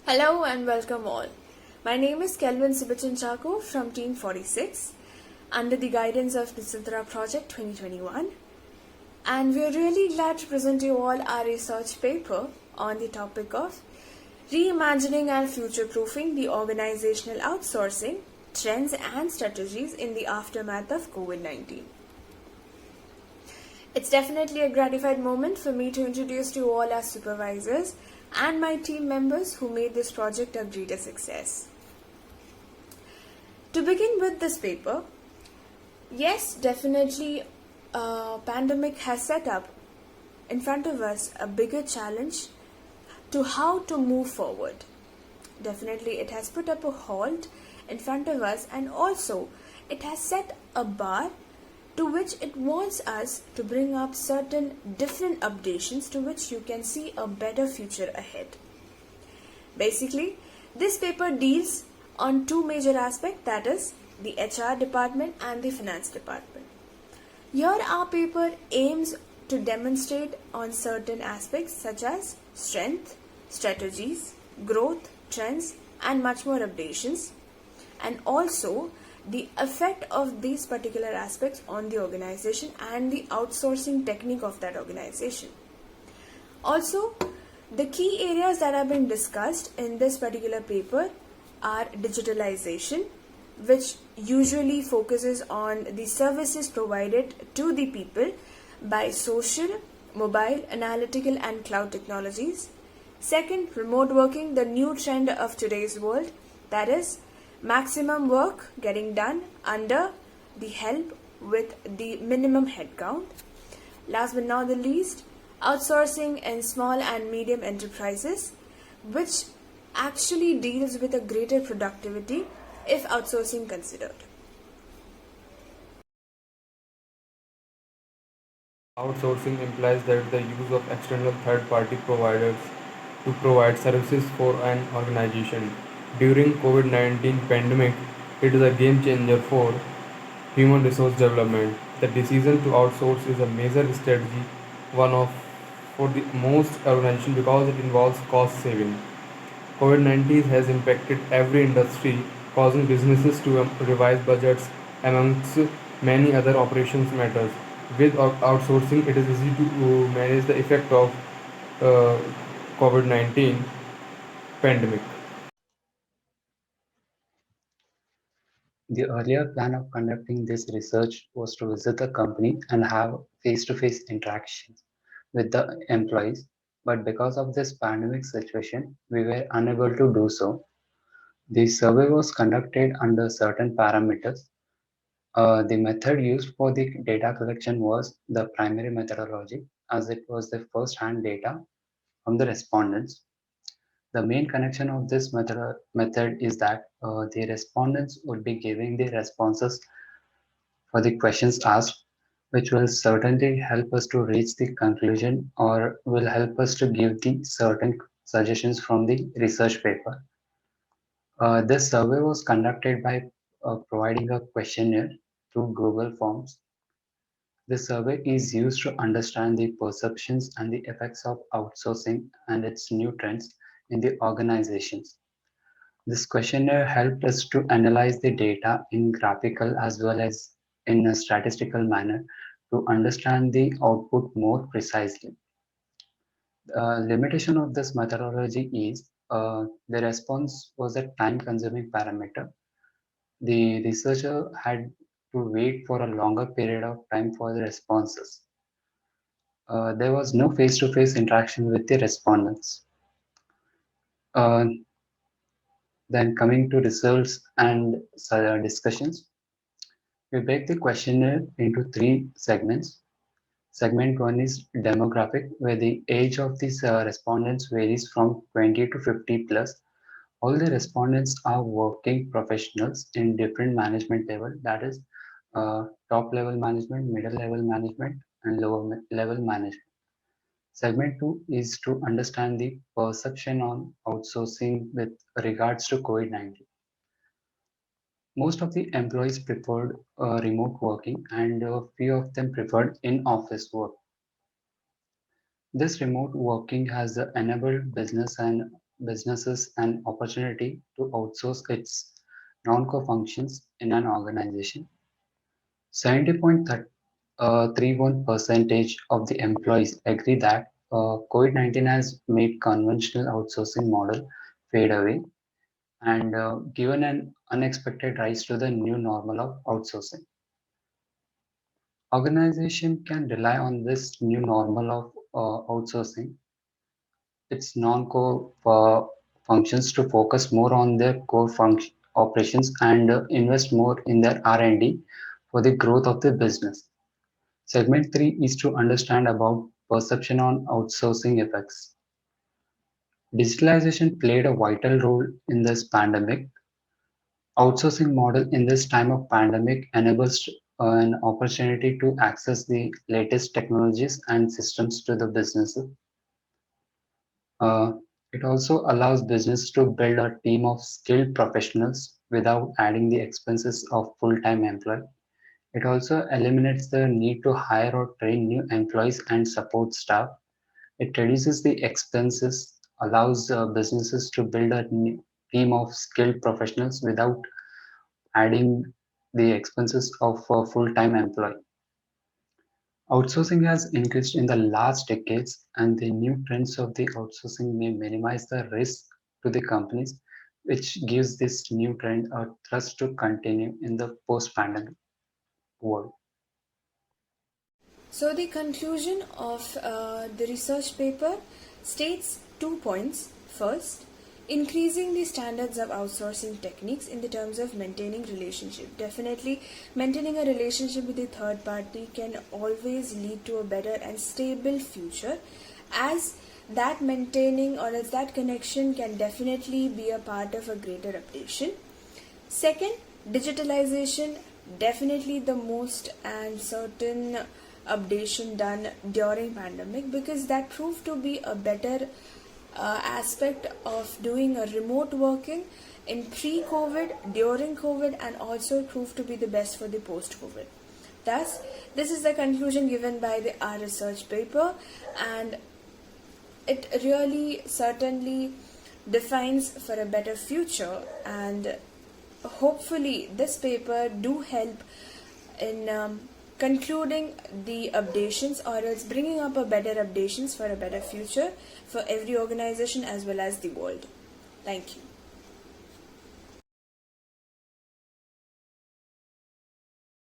Hello and welcome all. My name is Kelvin Sibachan Chako from Team 46 under the guidance of Nitsantara Project 2021, and we are really glad to present you all our research paper on the topic of reimagining and future-proofing the organizational outsourcing trends and strategies in the aftermath of COVID-19. It's definitely a gratified moment for me to introduce to you all our supervisors and my team members who made this project a greater success. To begin with this paper, yes, definitely pandemic has set up in front of us a bigger challenge to how to move forward. Definitely it has put up a halt in front of us, and also it has set a bar to which it wants us to bring up certain different updations to which you can see a better future ahead. Basically, this paper deals on two major aspects, that is the HR department and the finance department. Here our paper aims to demonstrate on certain aspects such as strength, strategies, growth, trends and much more updations, and also the effect of these particular aspects on the organization and the outsourcing technique of that organization. Also, the key areas that have been discussed in this particular paper are digitalization, which usually focuses on the services provided to the people by social, mobile, analytical and cloud technologies. Second, remote working, the new trend of today's world, that is maximum work getting done under the help with the minimum headcount. Last but not the least, outsourcing in small and medium enterprises, which actually deals with a greater productivity if outsourcing considered. Outsourcing implies that the use of external third-party providers to provide services for an organization. During COVID-19 pandemic, it is a game changer for human resource development. The decision to outsource is a major strategy, one of for the most organizations because it involves cost saving. COVID-19 has impacted every industry, causing businesses to revise budgets amongst many other operations matters. With outsourcing, it is easy to manage the effect of uh, COVID-19 pandemic. The earlier plan of conducting this research was to visit the company and have face-to-face interactions with the employees, but because of this pandemic situation, we were unable to do so. The survey was conducted under certain parameters. The method used for the data collection was the primary methodology, as it was the first-hand data from the respondents. The main connection of this method is that the respondents would be giving the responses for the questions asked, which will certainly help us to reach the conclusion or will help us to give the certain suggestions from the research paper. This survey was conducted by providing a questionnaire through Google Forms. This survey is used to understand the perceptions and the effects of outsourcing and its new trends in the organizations. This questionnaire helped us to analyze the data in graphical as well as in a statistical manner to understand the output more precisely. The limitation of this methodology is the response was a time-consuming parameter. The researcher had to wait for a longer period of time for the responses. There was no face-to-face interaction with the respondents. Uh, then coming to results and discussions, we break the questionnaire into three segments. Segment one is demographic, where the age of these respondents varies from 20 to 50 plus. All the respondents are working professionals in different management level, that is top level management, middle level management, and lower level management. Segment two is to understand the perception on outsourcing with regards to COVID-19. Most of the employees preferred remote working and a few of them preferred in-office work. This remote working has enabled business and businesses an opportunity to outsource its non-core functions in an organization. 70.31% of the employees agree that COVID-19 has made conventional outsourcing model fade away and given an unexpected rise to the new normal of outsourcing. Organization can rely on this new normal of outsourcing its non-core functions to focus more on their core function operations and invest more in their R&D for the growth of the business. Segment 3 is to understand about perception on outsourcing effects. Digitalization played a vital role in this pandemic. Outsourcing model in this time of pandemic enables an opportunity to access the latest technologies and systems to the businesses. Uh, it also allows business to build a team of skilled professionals without adding the expenses of full-time employee. It also eliminates the need to hire or train new employees and support staff. It reduces the expenses, allows businesses to build a new team of skilled professionals without adding the expenses of a full-time employee. Outsourcing has increased in the last decades, and the new trends of the outsourcing may minimize the risk to the companies, which gives this new trend a thrust to continue in the post-pandemic world. So, the conclusion of the research paper states 2 points. First, increasing the standards of outsourcing techniques in the terms of maintaining relationship. Definitely, maintaining a relationship with a third party can always lead to a better and stable future, as that maintaining or as that connection can definitely be a part of a greater updation. Second, digitalization, definitely the most and certain updation done during pandemic, because that proved to be a better aspect of doing a remote working in pre-COVID, during COVID, and also proved to be the best for the post-COVID. Thus, this is the conclusion given by our research paper, and it really certainly defines for a better future, and hopefully this paper do help in concluding the updations, or else bringing up a better updations for a better future for every organization as well as the world. Thank you.